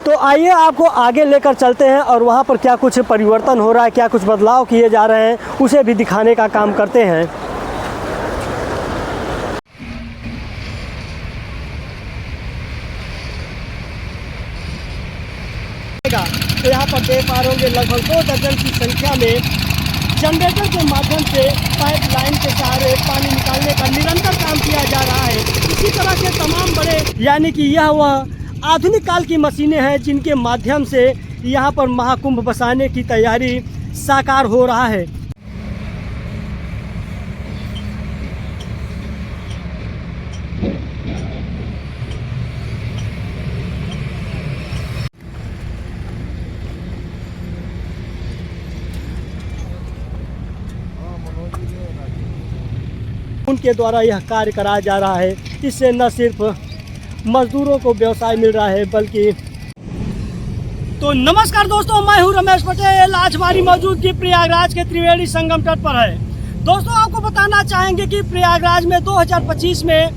तो आइए आपको आगे लेकर चलते हैं और वहाँ पर क्या कुछ परिवर्तन हो रहा है, क्या कुछ बदलाव किए जा रहे हैं, उसे भी दिखाने का काम करते हैं। तो यहाँ पर देख पा रहे होंगे लगभग 2 दर्जन की संख्या में जनरेटर के माध्यम से पाइपलाइन के सहारे पानी निकालने का निरंतर काम किया जा रहा है। इसी तरह के तमाम बड़े यानी कि यह वह आधुनिक काल की मशीनें हैं जिनके माध्यम से यहाँ पर महाकुंभ बसाने की तैयारी साकार हो रहा है। उनके द्वारा यह कार्य कराया जा रहा है। इससे न सिर्फ मजदूरों को व्यवसाय मिल रहा है बल्कि तो नमस्कार दोस्तों, मैं हूं रमेश पटेल। आज हमारी मौजूदगी प्रयागराज के त्रिवेणी संगम तट पर है। दोस्तों आपको बताना चाहेंगे कि प्रयागराज में 2025 में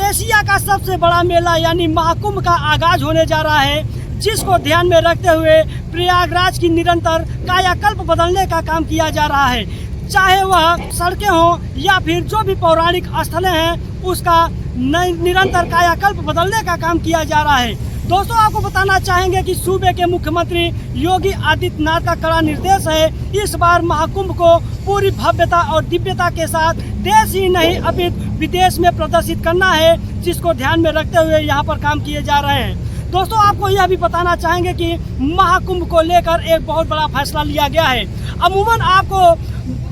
एशिया का सबसे बड़ा मेला यानी महाकुंभ का आगाज होने जा रहा है, जिसको ध्यान में रखते हुए प्रयागराज की निरंतर कायाकल्प बदलने का काम किया जा रहा है। चाहे वह सड़कें हों या फिर जो भी पौराणिक स्थलें हैं, उसका निरंतर कायाकल्प बदलने का काम किया जा रहा है। दोस्तों आपको बताना चाहेंगे कि सूबे के मुख्यमंत्री योगी आदित्यनाथ का कड़ा निर्देश है इस बार महाकुंभ को पूरी भव्यता और दिव्यता के साथ देश ही नहीं अपितु विदेश में प्रदर्शित करना है, जिसको ध्यान में रखते हुए यहाँ पर काम किए जा रहे हैं। दोस्तों आपको यह भी बताना चाहेंगे कि महाकुंभ को लेकर एक बहुत बड़ा फैसला लिया गया है। अमूमन आपको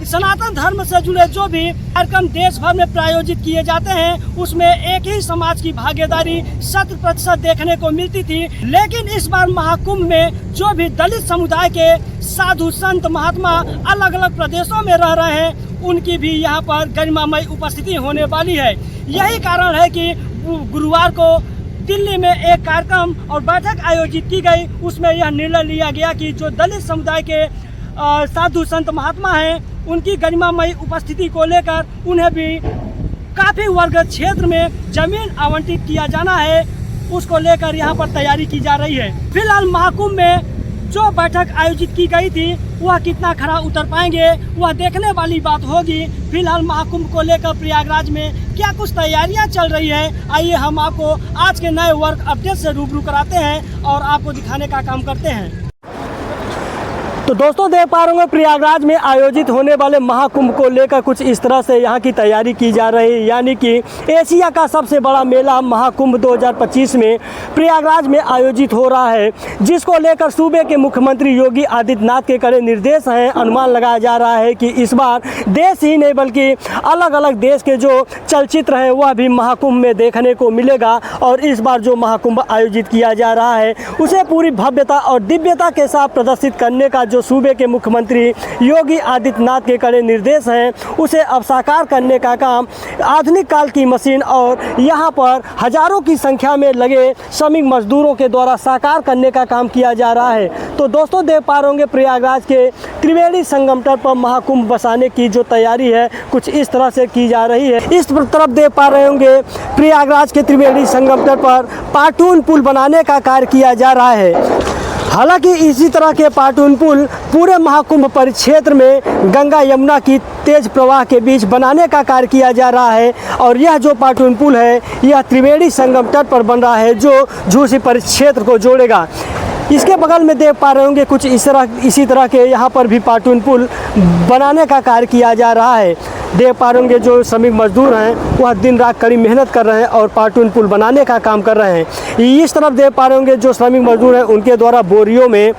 सनातन धर्म से जुड़े जो भी कार्यक्रम देश भर में प्रायोजित किए जाते हैं, उसमें एक ही समाज की भागीदारी 100% देखने को मिलती थी, लेकिन इस बार महाकुंभ में जो भी दलित समुदाय के साधु संत महात्मा अलग अलग प्रदेशों में रह रहे हैं, उनकी भी यहाँ पर गरिमामय उपस्थिति होने वाली है। यही कारण है कि गुरुवार को दिल्ली में एक कार्यक्रम और बैठक आयोजित की गई। उसमें यह निर्णय लिया गया कि जो दलित समुदाय के साधु संत महात्मा हैं, उनकी गरिमामयी उपस्थिति को लेकर उन्हें भी काफ़ी वर्ग क्षेत्र में जमीन आवंटित किया जाना है, उसको लेकर यहाँ पर तैयारी की जा रही है। फिलहाल महाकुंभ में जो बैठक आयोजित की गई थी वह कितना खरा उतर पाएंगे वह देखने वाली बात होगी। फिलहाल महाकुंभ को लेकर प्रयागराज में क्या कुछ तैयारियां चल रही है, आइए हम आपको आज के नए वर्क अपडेट से रूबरू कराते हैं और आपको दिखाने का काम करते हैं। तो दोस्तों देख पा रहे होंगे प्रयागराज में आयोजित होने वाले महाकुंभ को लेकर कुछ इस तरह से यहाँ की तैयारी की जा रही है, यानी कि एशिया का सबसे बड़ा मेला महाकुंभ 2025 में प्रयागराज में आयोजित हो रहा है, जिसको लेकर सूबे के मुख्यमंत्री योगी आदित्यनाथ के कड़े निर्देश हैं। अनुमान लगाया जा रहा है कि इस बार देश ही नहीं बल्कि अलग अलग देश के जो चलचित्र हैं वह भी महाकुंभ में देखने को मिलेगा और इस बार जो महाकुंभ आयोजित किया जा रहा है उसे पूरी भव्यता और दिव्यता के साथ प्रदर्शित करने का जो सूबे के मुख्यमंत्री योगी आदित्यनाथ के कड़े निर्देश हैं, उसे अब साकार करने का काम आधुनिक काल की मशीन और यहाँ पर हजारों की संख्या में लगे श्रमिक मजदूरों के द्वारा साकार करने का काम किया जा रहा है। तो दोस्तों देख पा रहे होंगे प्रयागराज के त्रिवेणी संगम तट पर महाकुंभ बसाने की जो तैयारी है कुछ इस तरह से की जा रही है। इस तरफ देख पा रहे होंगे प्रयागराज के त्रिवेणी संगम तट पर पाटून पुल बनाने का कार्य किया जा रहा है। हालांकि इसी तरह के पाटून पुल पूरे महाकुंभ परिक्षेत्र में गंगा यमुना की तेज प्रवाह के बीच बनाने का कार्य किया जा रहा है और यह जो पाटून पुल है यह त्रिवेणी संगम तट पर बन रहा है जो झूसी परिक्षेत्र को जोड़ेगा। इसके बगल में देख पा रहे होंगे कुछ इसी तरह के यहाँ पर भी पाटून पुल बनाने का कार्य किया जा रहा है। देख पा रहे होंगे जो श्रमिक मजदूर हैं वह दिन रात कड़ी मेहनत कर रहे हैं और पाटून पुल बनाने का काम कर रहे हैं। इस तरफ देख पा रहे होंगे जो श्रमिक मजदूर हैं उनके द्वारा बोरियों में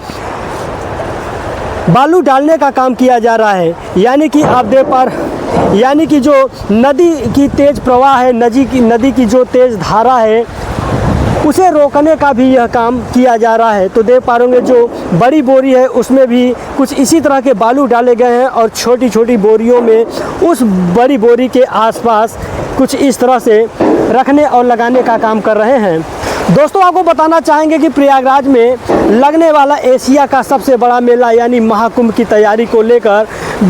बालू डालने का काम किया जा रहा है, यानी कि आप देख पा यानी कि जो नदी की तेज प्रवाह है, नदी की जो तेज धारा है उसे रोकने का भी यह काम किया जा रहा है। तो देख पा रहे होंगे जो बड़ी बोरी है उसमें भी कुछ इसी तरह के बालू डाले गए हैं और छोटी छोटी बोरियों में उस बड़ी बोरी के आसपास कुछ इस तरह से रखने और लगाने का काम कर रहे हैं। दोस्तों आपको बताना चाहेंगे कि प्रयागराज में लगने वाला एशिया का सबसे बड़ा मेला यानी महाकुंभ की तैयारी को लेकर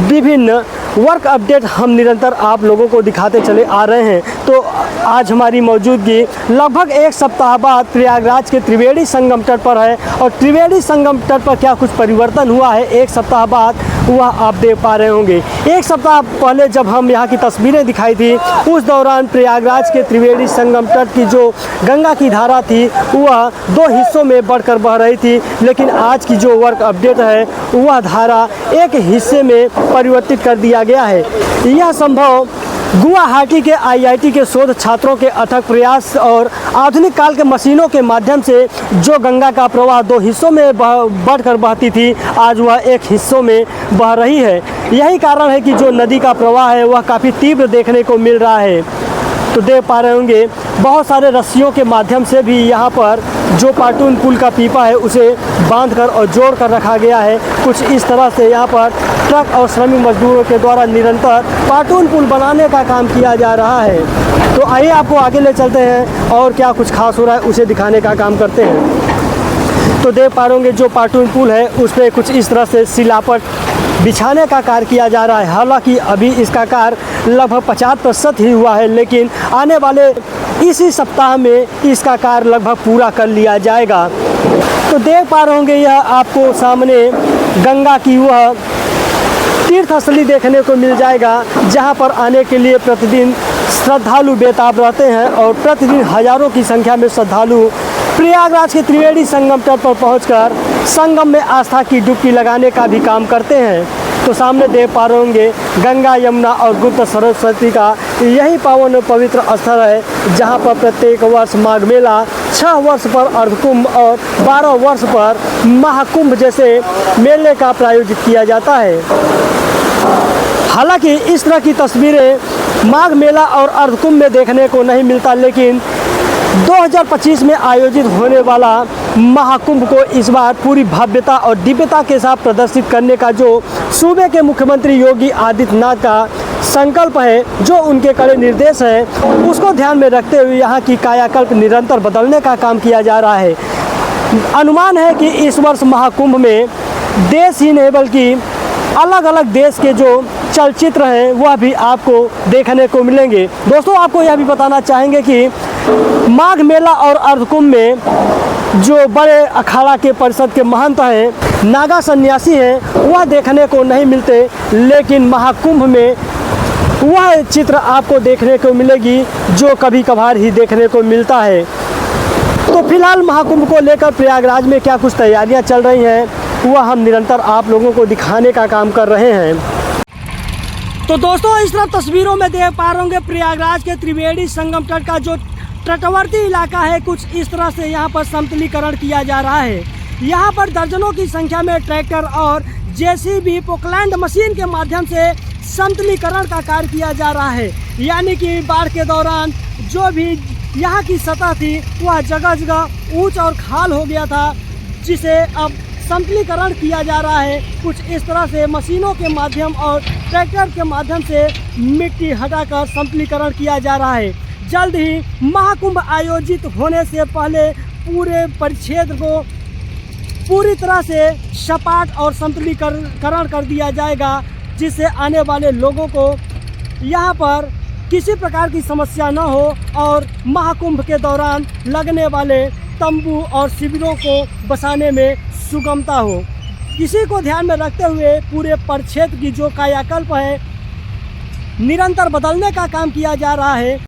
विभिन्न वर्क अपडेट हम निरंतर आप लोगों को दिखाते चले आ रहे हैं। तो आज हमारी मौजूदगी लगभग एक सप्ताह बाद प्रयागराज के त्रिवेणी संगम तट पर है और त्रिवेणी संगम तट पर क्या कुछ परिवर्तन हुआ है एक सप्ताह बाद वह आप देख पा रहे होंगे। एक सप्ताह पहले जब हम यहाँ की तस्वीरें दिखाई थी उस दौरान प्रयागराज के त्रिवेणी संगम तट की जो गंगा की धारा थी वह दो हिस्सों में बढ़कर बह रही थी, लेकिन आज की जो वर्क अपडेट है वह धारा एक हिस्से में परिवर्तित कर दिया गया है। यह संभव गुवाहाटी के आईआईटी के शोध छात्रों के अथक प्रयास और आधुनिक काल के मशीनों के माध्यम से जो गंगा का प्रवाह दो हिस्सों में बढ़कर बहती थी आज वह एक हिस्सों में बह रही है। यही कारण है कि जो नदी का प्रवाह है वह काफ़ी तीव्र देखने को मिल रहा है। तो देख पा रहे होंगे बहुत सारे रस्सियों के माध्यम से भी यहाँ पर जो पाटून पुल का पीपा है उसे बांधकर और जोड़ कर रखा गया है। कुछ इस तरह से यहाँ पर ट्रक और श्रमिक मजदूरों के द्वारा निरंतर पाटून पुल बनाने का काम किया जा रहा है। तो आइए आपको आगे ले चलते हैं और क्या कुछ खास हो रहा है उसे दिखाने का काम करते हैं। तो देख पा रहे होंगे जो पाटून पुल है उस पर कुछ इस तरह से सिलापट बिछाने का कार्य किया जा रहा है। हालांकि अभी इसका कार्य लगभग 50% ही हुआ है, लेकिन आने वाले इसी सप्ताह में इसका कार्य लगभग पूरा कर लिया जाएगा। तो देख पा रहे होंगे यह आपको सामने गंगा की वह तीर्थस्थली देखने को मिल जाएगा जहां पर आने के लिए प्रतिदिन श्रद्धालु बेताब रहते हैं और प्रतिदिन हजारों की संख्या में श्रद्धालु प्रयागराज के त्रिवेणी संगम तट पर पहुंचकर संगम में आस्था की डुबकी लगाने का भी काम करते हैं। तो सामने देख पा रहे होंगे गंगा, यमुना और गुप्त सरस्वती का यही पावन पवित्र स्थल है जहां पर प्रत्येक वर्ष माघ मेला, 6 वर्ष पर अर्धकुंभ और 12 वर्ष पर महाकुंभ जैसे मेले का प्रायोजित किया जाता है। हालांकि इस तरह की तस्वीरें माघ मेला और अर्धकुंभ में देखने को नहीं मिलता, लेकिन 2025 में आयोजित होने वाला महाकुंभ को इस बार पूरी भव्यता और दिव्यता के साथ प्रदर्शित करने का जो सूबे के मुख्यमंत्री योगी आदित्यनाथ का संकल्प है, जो उनके कड़े निर्देश हैं, उसको ध्यान में रखते हुए यहाँ की कायाकल्प निरंतर बदलने का काम किया जा रहा है। अनुमान है कि इस वर्ष महाकुंभ में देश ही नहीं बल्कि अलग अलग देश के जो चलचित्र हैं वह भी आपको देखने को मिलेंगे। दोस्तों आपको यह भी बताना चाहेंगे कि माघ मेला और अर्धकुंभ में जो बड़े अखाड़ा के परिषद के महंत हैं, नागा सन्यासी हैं, वह देखने को नहीं मिलते, लेकिन महाकुंभ में वह चित्र आपको देखने को मिलेगी जो कभी कभार ही देखने को मिलता है। तो फिलहाल महाकुंभ को लेकर प्रयागराज में क्या कुछ तैयारियां चल रही हैं वह हम निरंतर आप लोगों को दिखाने का काम कर रहे हैं। तो दोस्तों इस तरह तस्वीरों में देख पा रहे होंगे प्रयागराज के त्रिवेणी संगम तट का जो तटवर्ती इलाका है कुछ इस तरह से यहाँ पर समतलीकरण किया जा रहा है। यहाँ पर दर्जनों की संख्या में ट्रैक्टर और जेसीबी पोकलैंड मशीन के माध्यम से समतलीकरण का कार्य किया जा रहा है। यानी कि बाढ़ के दौरान जो भी यहाँ की सतह थी वह जगह जगह ऊंच और खाल हो गया था, जिसे अब समतलीकरण किया जा रहा है। कुछ इस तरह से मशीनों के माध्यम और ट्रैक्टर के माध्यम से मिट्टी हटाकर समतलीकरण किया जा रहा है। जल्द ही महाकुंभ आयोजित होने से पहले पूरे परिक्षेत्र को पूरी तरह से सपाट और समतलीकरण कर दिया जाएगा, जिससे आने वाले लोगों को यहाँ पर किसी प्रकार की समस्या न हो और महाकुंभ के दौरान लगने वाले तंबू और शिविरों को बसाने में सुगमता हो। इसी को ध्यान में रखते हुए पूरे परिक्षेत्र की जो कायाकल्प है निरंतर बदलने का काम किया जा रहा है।